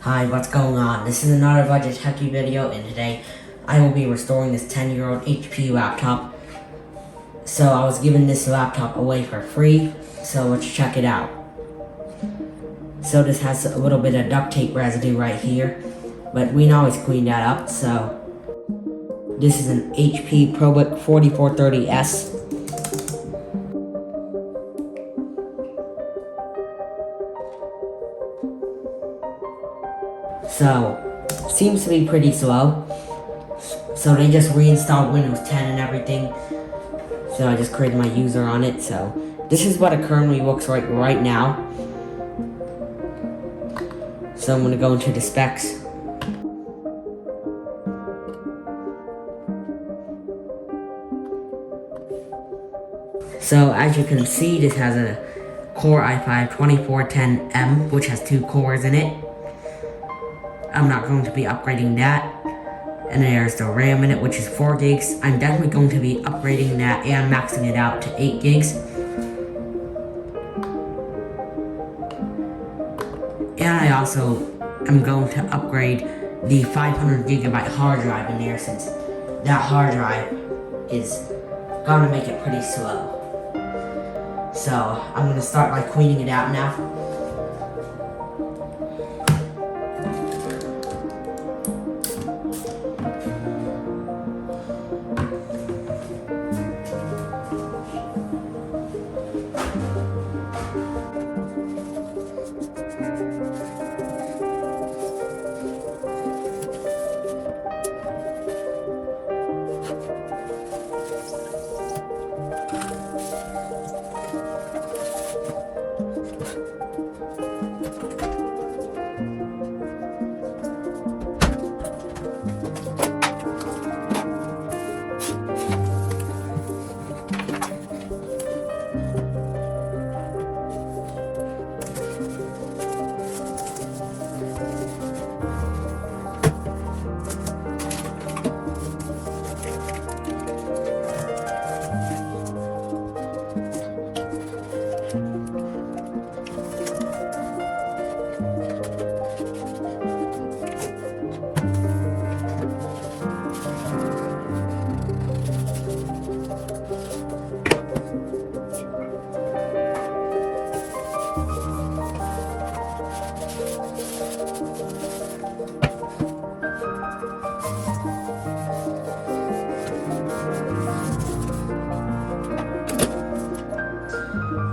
Hi, what's going on? This is another budget techie video, and today I will be restoring this 10-year-old HP laptop. So I was giving this laptop away for free, so let's check it out. So this has a little bit of duct tape residue right here, but we can always clean that up. So this is an HP Probook 4430S. So, seems to be pretty slow. So they just reinstalled Windows 10 and everything. So I just created my user on it. So this is what it currently looks like right now. So I'm going to go into the specs. So as you can see, this has a Core i5-2410M, which has 2 cores in it. I'm not going to be upgrading that. And there's the RAM in it, which is 4 gigs. I'm definitely going to be upgrading that and maxing it out to 8 gigs. And I also am going to upgrade the 500 gigabyte hard drive in there, since that hard drive is gonna make it pretty slow. So I'm gonna start by cleaning it out now.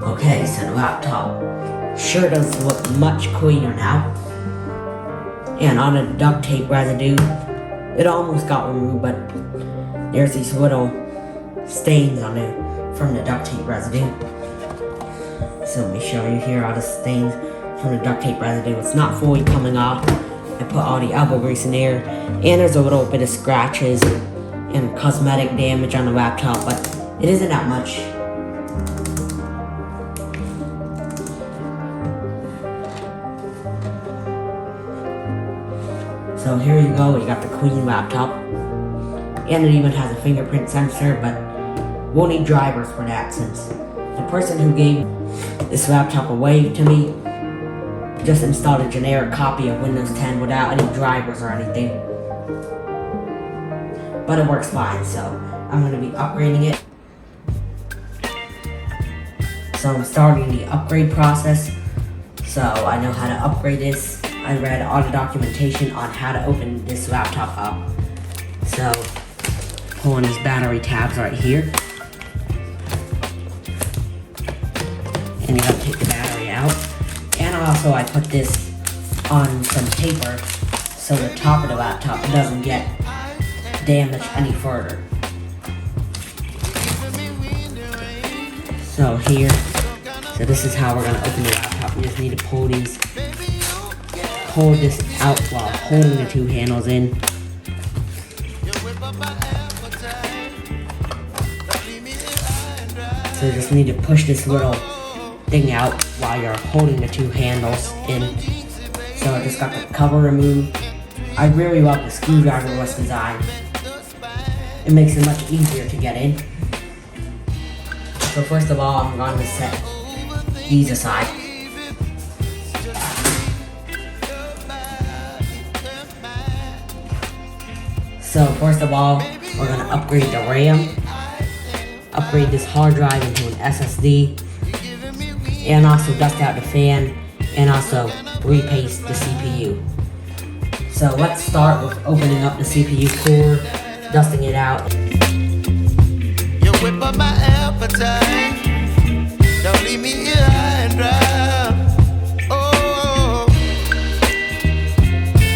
Okay, so the laptop sure does look much cleaner now. And on the duct tape residue, it almost got removed, but there's these little stains on it from the duct tape residue. So let me show you here all the stains from the duct tape residue. It's not fully coming off. I put all the elbow grease in there, and there's a little bit of scratches and cosmetic damage on the laptop, but it isn't that much. So here you go, you got the clean laptop. And it even has a fingerprint sensor, but we'll need drivers for that, since the person who gave this laptop away to me just installed a generic copy of Windows 10 without any drivers or anything. But it works fine, so I'm going to be upgrading it. So I'm starting the upgrade process. So I know how to upgrade this. I read all the documentation on how to open this laptop up. So, pull on these battery tabs right here. And you gotta take the battery out. And also I put this on some paper so the top of the laptop doesn't get damaged any further. So here, so this is how we're gonna open the laptop. We just need to pull this out while holding the 2 handles in. So you just need to push this little thing out while you're holding the 2 handles in. So I just got the cover removed. I really love the screwdriver-less design. It makes it much easier to get in. So first of all, I'm going to set these aside. So first of all, we're gonna upgrade the RAM, upgrade this hard drive into an SSD, and also dust out the fan, and also repaste the CPU. So let's start with opening up the CPU core, dusting it out. You whip up my appetite. Don't leave me here high and dry. Oh,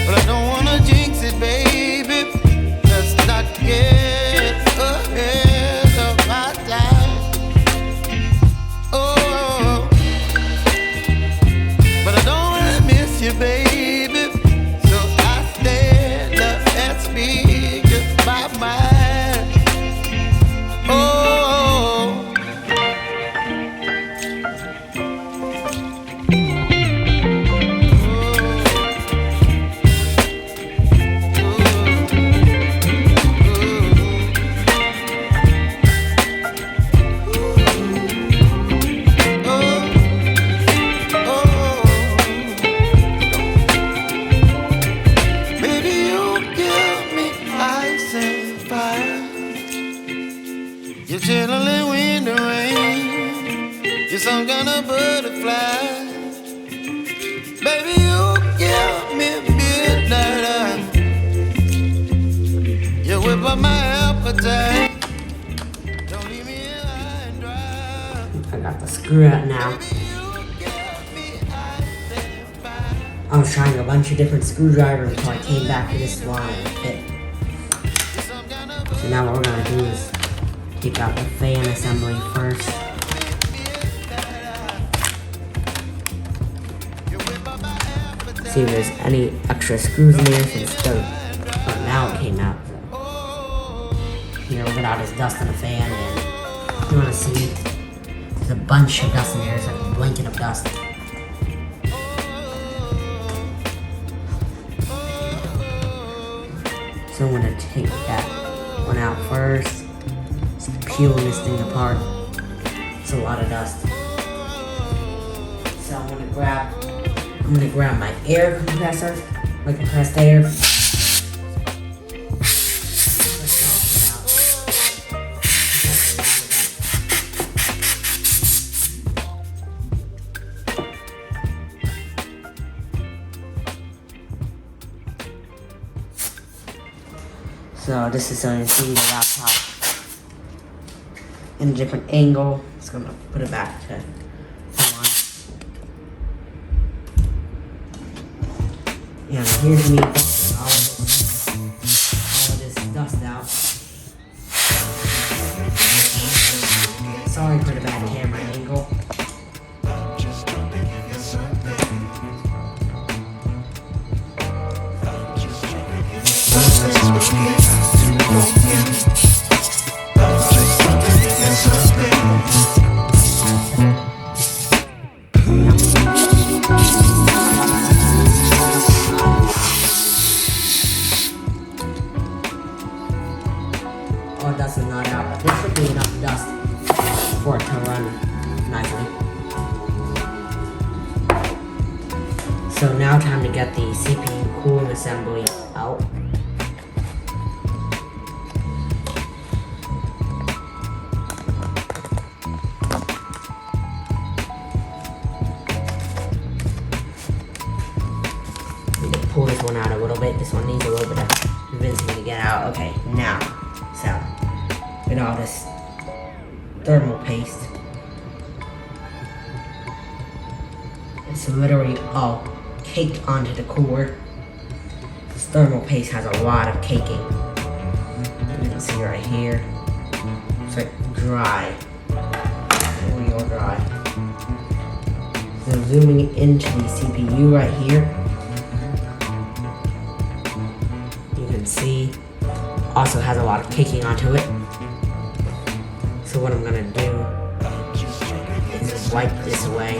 but I don't wanna jinx it, baby. Let's not get ahead of my time. Oh, but I don't wanna miss you, baby. So I stand up and speak my mind. Oh. You're chilling when the rain. You're some kind of butterfly. Baby, you give me midnight. You whip up my appetite. Don't leave me high and dry. I got the screw out now. I was trying a bunch of different screwdrivers until I came back to this one and it fit. So now what we're gonna do is take out the fan assembly first. See if there's any extra screws in there since now it came out. Here, look at all this dust in the fan, and you wanna see there's a bunch of dust in there. There's like a blanket of dust. So I'm gonna take that one out first. Peeling this thing apart. It's a lot of dust. So I'm gonna grab my air compressor, my compressed air. So this is going to see the laptop in a different angle. Just gonna put it back to one. And here's me dusting all of this dust out. Sorry for the bad camera angle. All dust is not out, but this should be enough dust for it to run nicely. So now time to get the CPU cooling assembly out. Need to pull this one out a little bit. This one needs a little bit of convincing to get out. Okay, now. So, get all this thermal paste. It's literally all caked onto the core. This thermal paste has a lot of caking. You can see right here. It's like dry. Real dry. So zooming into the CPU right here. You can see also has a lot of caking onto it. So what I'm gonna do is just wipe this away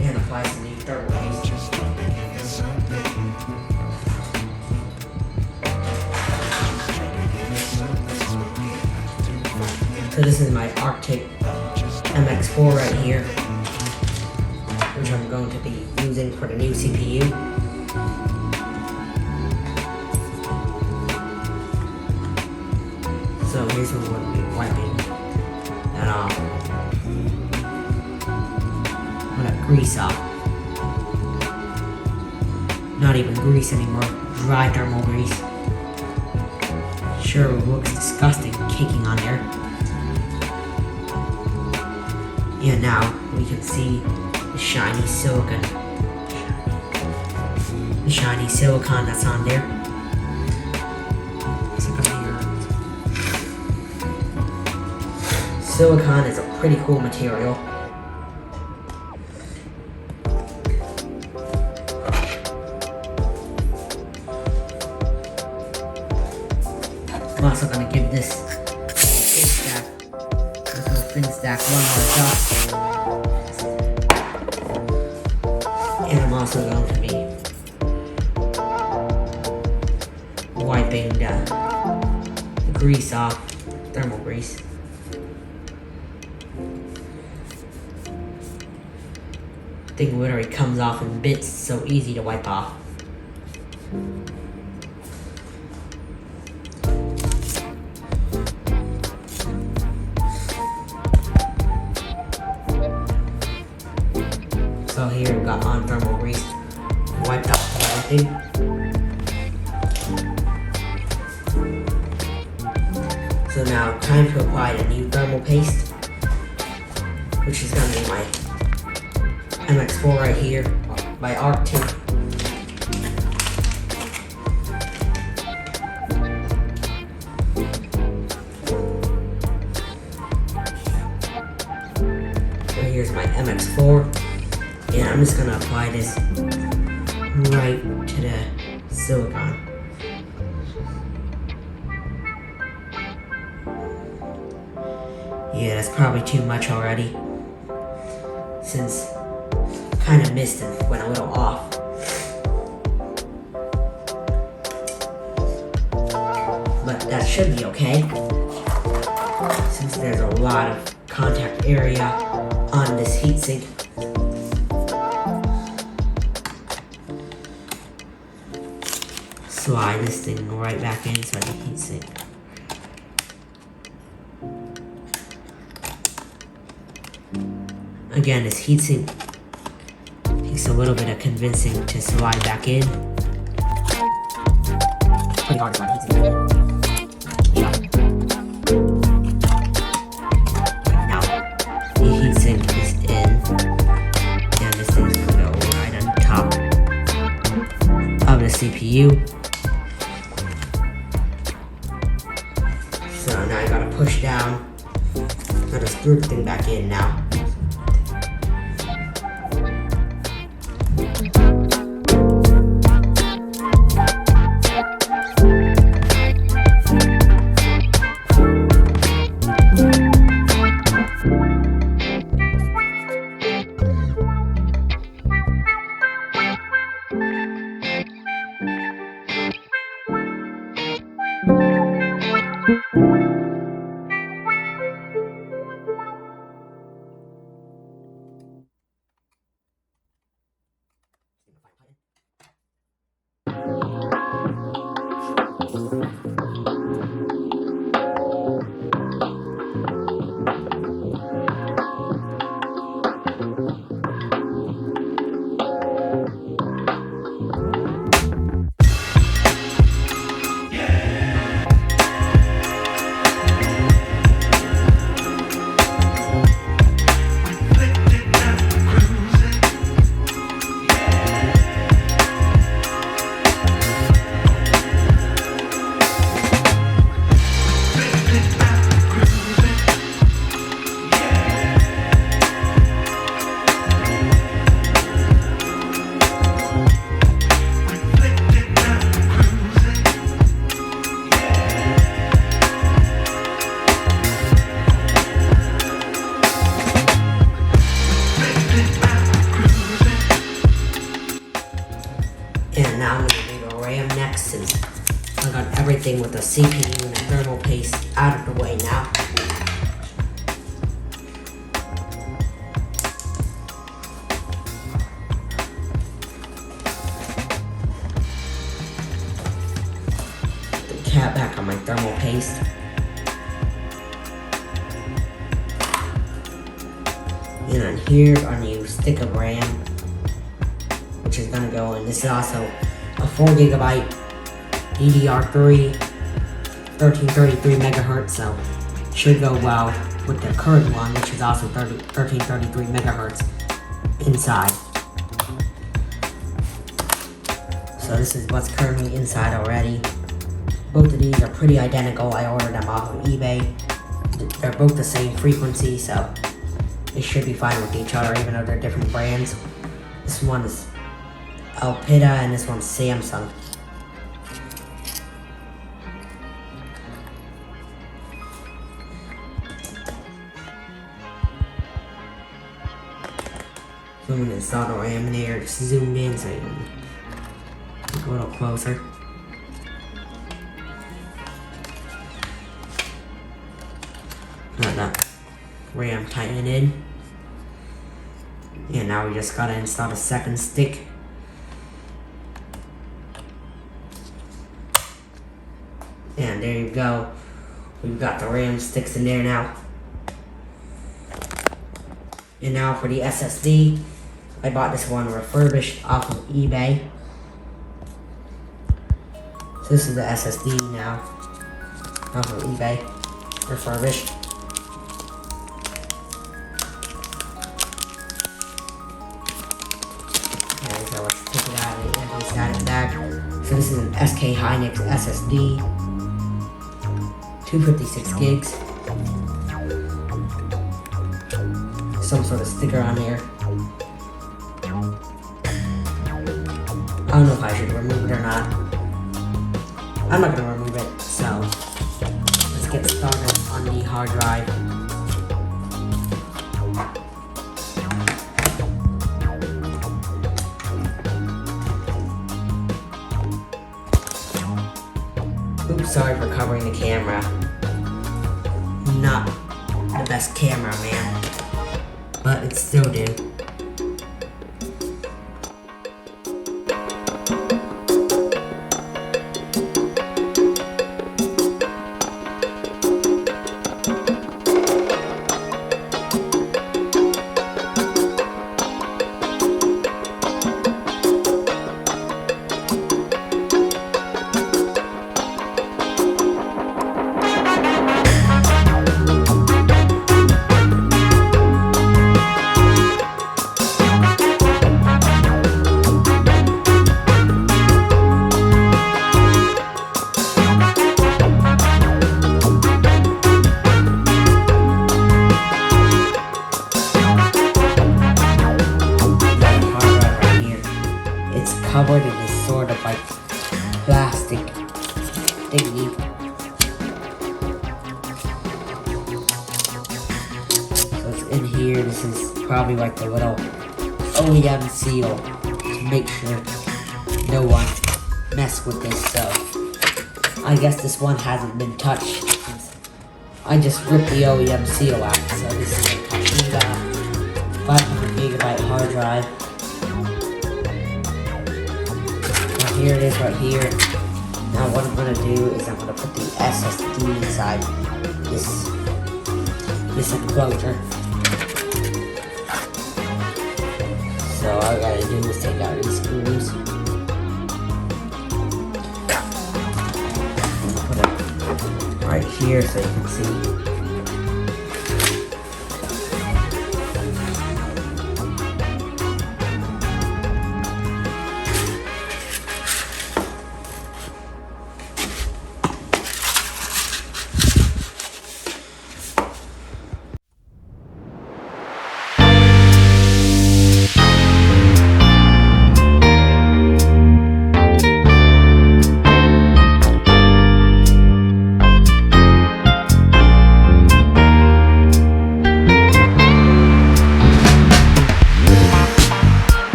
and apply some new thermal paste. So this is my Arctic MX4 right here, which I'm going to be using for the new CPU. So here's what we'll be wiping that off. With that grease off. Not even grease anymore, dry thermal grease. Sure looks disgusting caking on there. And now we can see the shiny silicone. The shiny silicone that's on there. Let's look up here. Silicone is a pretty cool material. I'm also gonna give this little fin stack one more dust. And I'm also going to be wiping the grease off, thermal grease. Thing literally comes off in bits, so easy to wipe off. So here we've got on thermal grease wiped off everything. So now time to apply the new thermal paste, which is going to be my MX4 right here by Arc2. So here's my MX4. And I'm just gonna apply this right to the silicone. Yeah, that's probably too much already, since I kind of missed it, went a little off. But that should be okay, since there's a lot of contact area on this heatsink. Slide this thing right back inside the heatsink. Again, this heatsink takes a little bit of convincing to slide back in. Pretty hard to slide heatsink back in. Now, the heatsink is in, and this thing's gonna go right on top of the CPU. So now I gotta push down. Gotta screw the thing back in now. And now I'm going to do the RAM next, since I got everything with the CPU and the thermal paste out of the way now. Put the cap back on my thermal paste. Here's our new stick of RAM, which is gonna go in. This is also a 4GB DDR3 1333 megahertz, so should go well with the current one, which is also 1333 megahertz inside. So this is what's currently inside already. Both of these are pretty identical. I ordered them off of eBay. They're both the same frequency, so they should be fine with each other, even though they're different brands. This one is Alpida and this one's Samsung. So I'm going to install the RAM there, just zoom in so you can look a little closer. Got that RAM tightened in. And now we just gotta install the second stick. And there you go. We've got the RAM sticks in there now. And now for the SSD. I bought this one refurbished off of eBay. So this is the SSD now. Off of eBay. Refurbished. Okay, so let's take it out of the empty static bag. So this is an SK Hynix SSD. 256 gigs. Some sort of sticker on here. I don't know if I should remove it or not. I'm not gonna remove it, so let's get started on the hard drive. Oops, sorry for covering the camera. Not the best camera, man, but it still do. Covered in this sort of like plastic thingy. So it's in here. This is probably like the little OEM seal to make sure no one mess with this. So I guess this one hasn't been touched since I just ripped the OEM seal out. So this is a 500GB hard drive. Here it is right here. Now what I'm going to do is I'm going to put the SSD inside this enclosure. So all I got to do is take out these screws. I'm going to put it right here so you can see.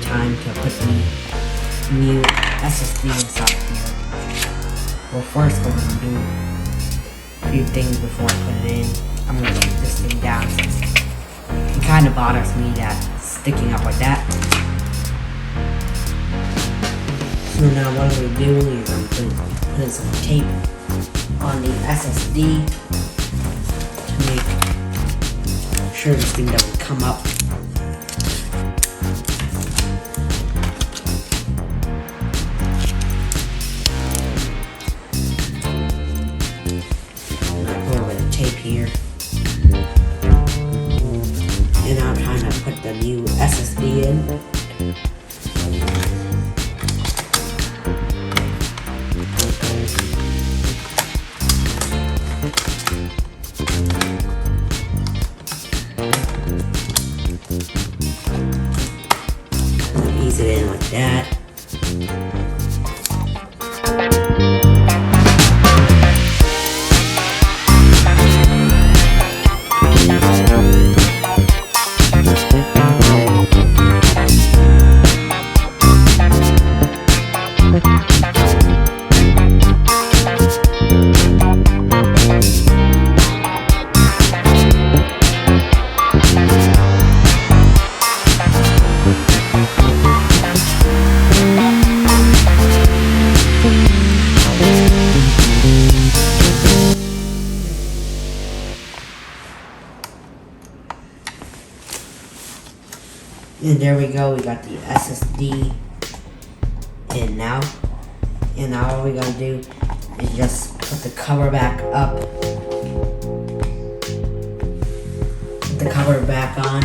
time to put the new SSD inside here. Well, first I'm going to do a few things before I put it in. I'm going to keep this thing down since it kind of bothers me that it's sticking up like that. So now what I'm doing is I'm putting some tape on the SSD to make sure this thing doesn't come up. Here, and I'm trying to put the new SSD in. Ease it in like that. And there we go, we got the SSD in now. And now all we gotta do is just put the cover back up. Put the cover back on.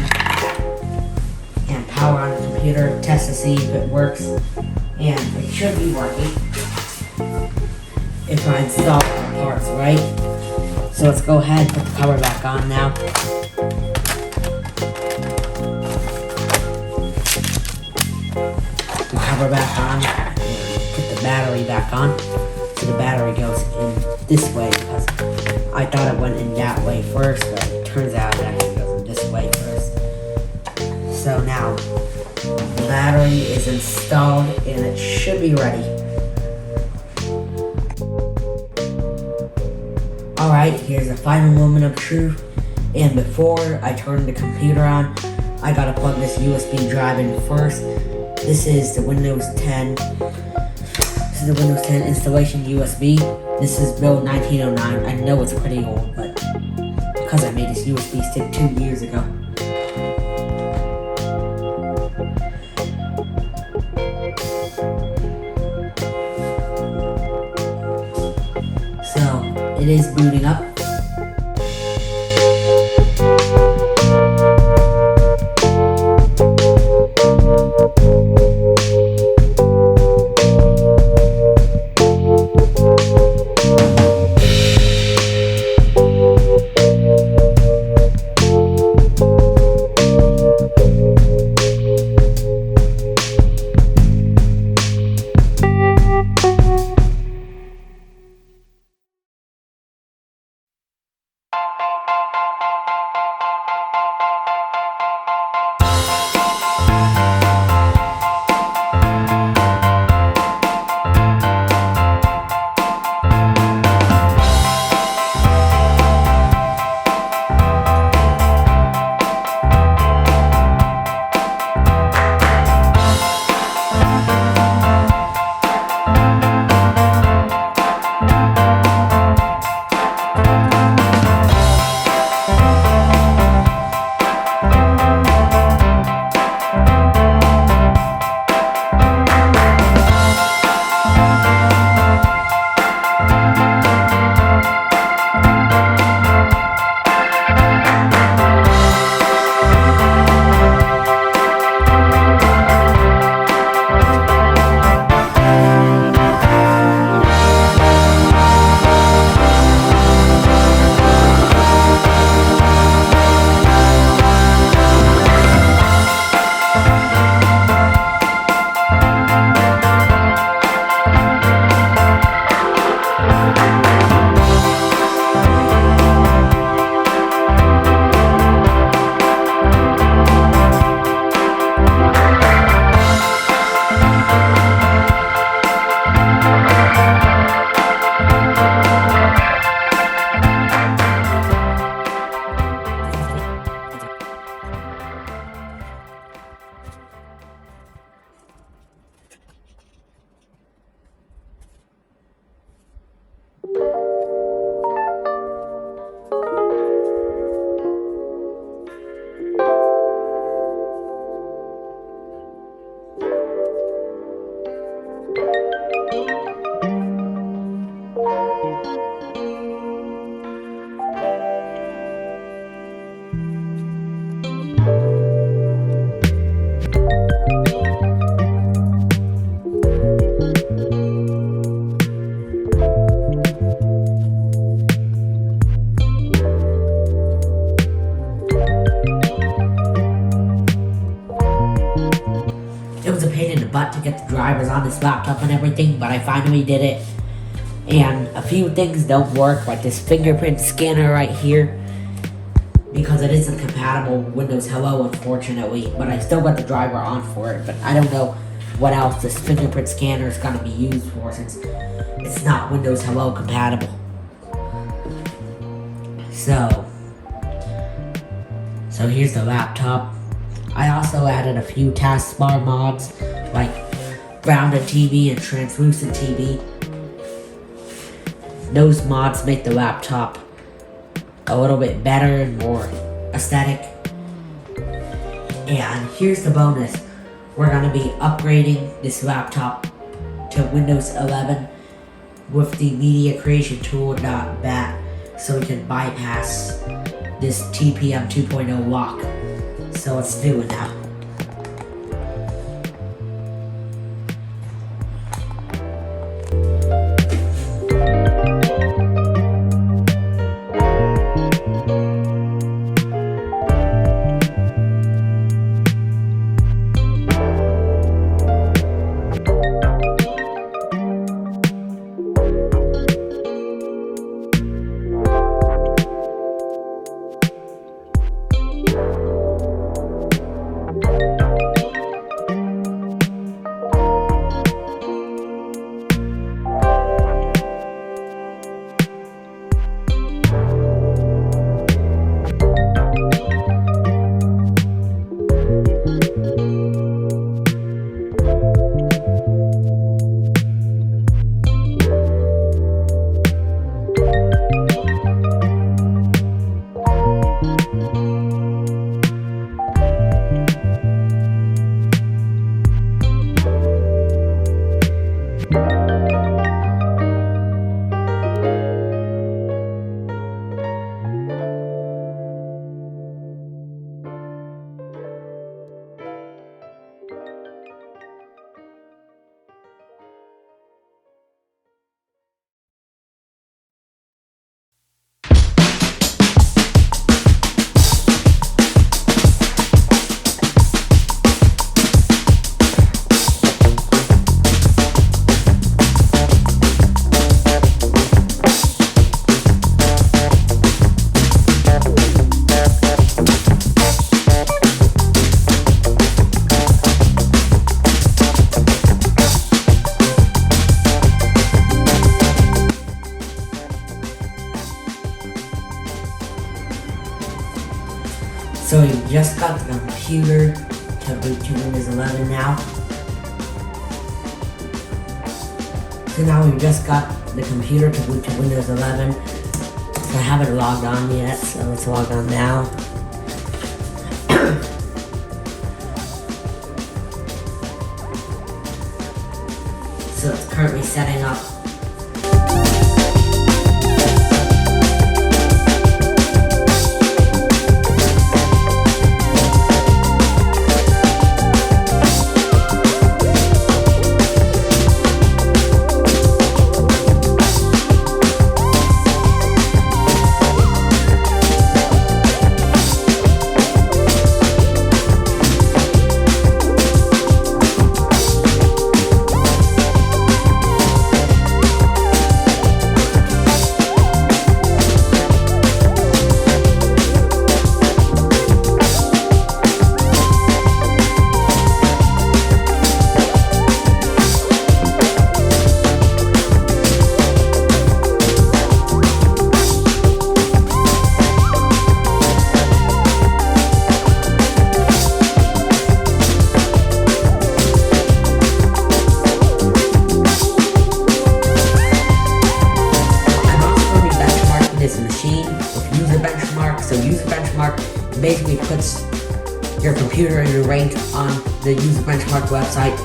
And power on the computer, test to see if it works. And it should be working. If I install the parts right. So let's go ahead and put the cover back on now. Cover back on and put the battery back on. So the battery goes in this way because I thought it went in that way first, but it turns out it actually goes in this way first. So now the battery is installed and it should be ready. Alright, here's the final moment of truth. And before I turn the computer on, I gotta plug this USB drive in first. This is the Windows 10. This is the Windows 10 installation USB. This is build 1909. I know it's pretty old, but because I made this USB stick 2 years ago. So it is booting up. get the drivers on this laptop and everything, but I finally did it. And a few things don't work, like this fingerprint scanner right here, because it isn't compatible with Windows Hello, unfortunately. But I still got the driver on for it, but I don't know what else this fingerprint scanner is going to be used for, since it's not Windows Hello compatible. So here's the laptop. I also added a few taskbar mods, like rounded TV and translucent TV. Those mods make the laptop a little bit better and more aesthetic. And here's the bonus. We're going to be upgrading this laptop to Windows 11 with the media creation tool.bat, so we can bypass this TPM 2.0 lock. So let's do it now. So we just got the computer to boot to Windows 11 now. So now we've just got the computer to boot to Windows 11. So I haven't logged on yet, so let's log on now. So it's currently setting up. Basically puts your computer in a rank on the user benchmark website.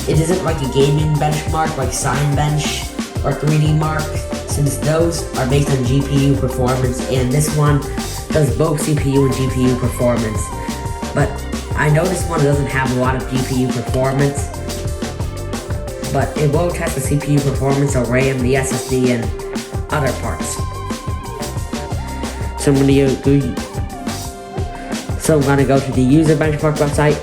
It isn't like a gaming benchmark like SignBench or 3D Mark, since those are based on GPU performance, and this one does both CPU and GPU performance. But I know this one doesn't have a lot of GPU performance, but it will test the CPU performance of RAM, the SSD, and other parts. So I'm going to go to the user benchmark website.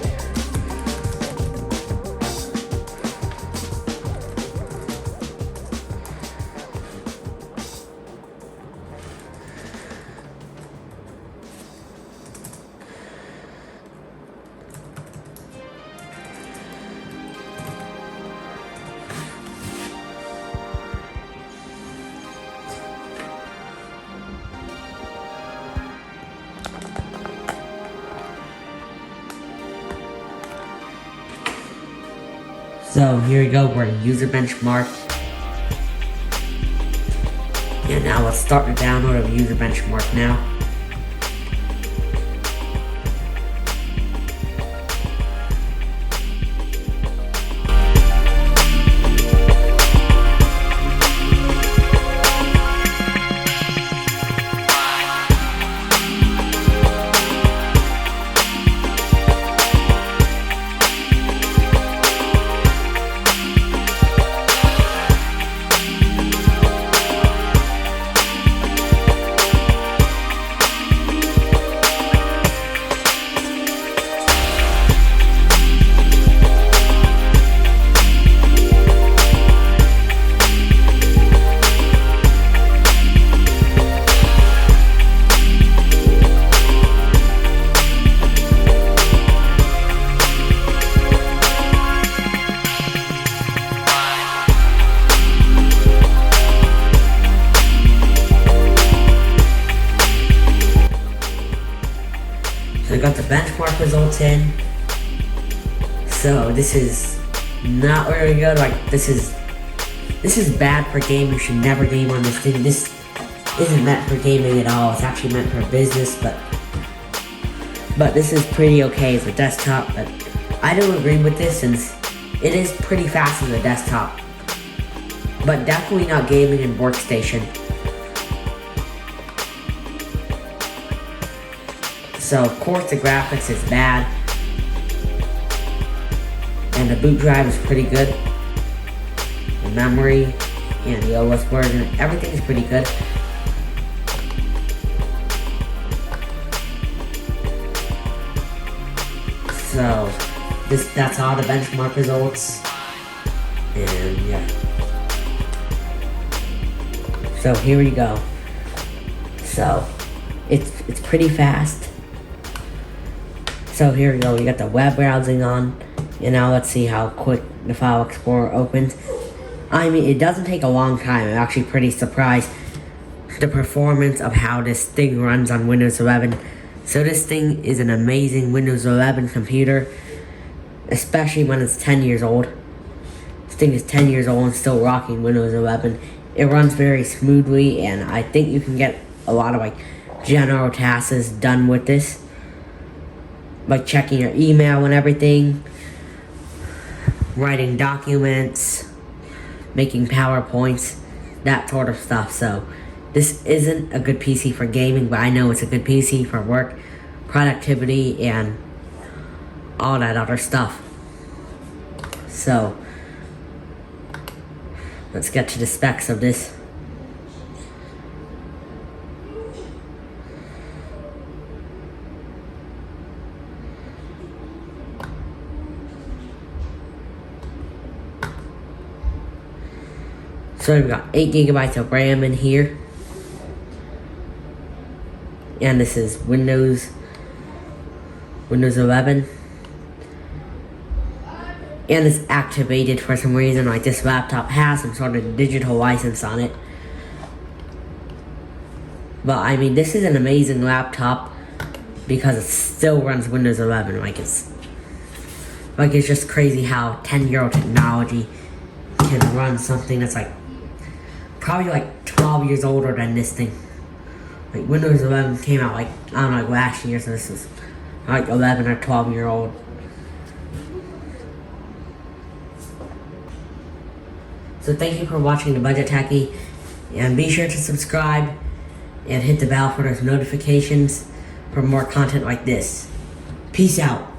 So here we go, we're in user benchmark. And now let's start the download of user benchmark now. So I got the benchmark results in. So this is not very good. Like this is bad for game. You should never game on this thing. This isn't meant for gaming at all. It's actually meant for business, but this is pretty okay as a desktop. But I don't agree with this since it is pretty fast as a desktop, but definitely not gaming and workstation. So of course the graphics is bad, and the boot drive is pretty good. The memory and the OS version, everything is pretty good. So that's all the benchmark results, and yeah. So here we go. So it's pretty fast. So here we go, we got the web browsing on, and now let's see how quick the File Explorer opens. I mean, it doesn't take a long time. I'm actually pretty surprised the performance of how this thing runs on Windows 11. So this thing is an amazing Windows 11 computer, especially when it's 10 years old. This thing is 10 years old and still rocking Windows 11. It runs very smoothly, and I think you can get a lot of like general tasks done with this, like checking your email and everything, writing documents, making PowerPoints, that sort of stuff. So this isn't a good PC for gaming, but I know it's a good PC for work, productivity, and all that other stuff. So let's get to the specs of this. So we've got 8 gigabytes of RAM in here. And this is Windows 11. And it's activated for some reason, like this laptop has some sort of digital license on it. But I mean, this is an amazing laptop because it still runs Windows 11. Like it's just crazy how 10-year-old technology can run something that's like probably like 12 years older than this thing. Like Windows 11 came out like, I don't know, like last year, so this is like 11 or 12 year old. So thank you for watching the Budget Tacky, and be sure to subscribe and hit the bell for those notifications for more content like this. Peace out.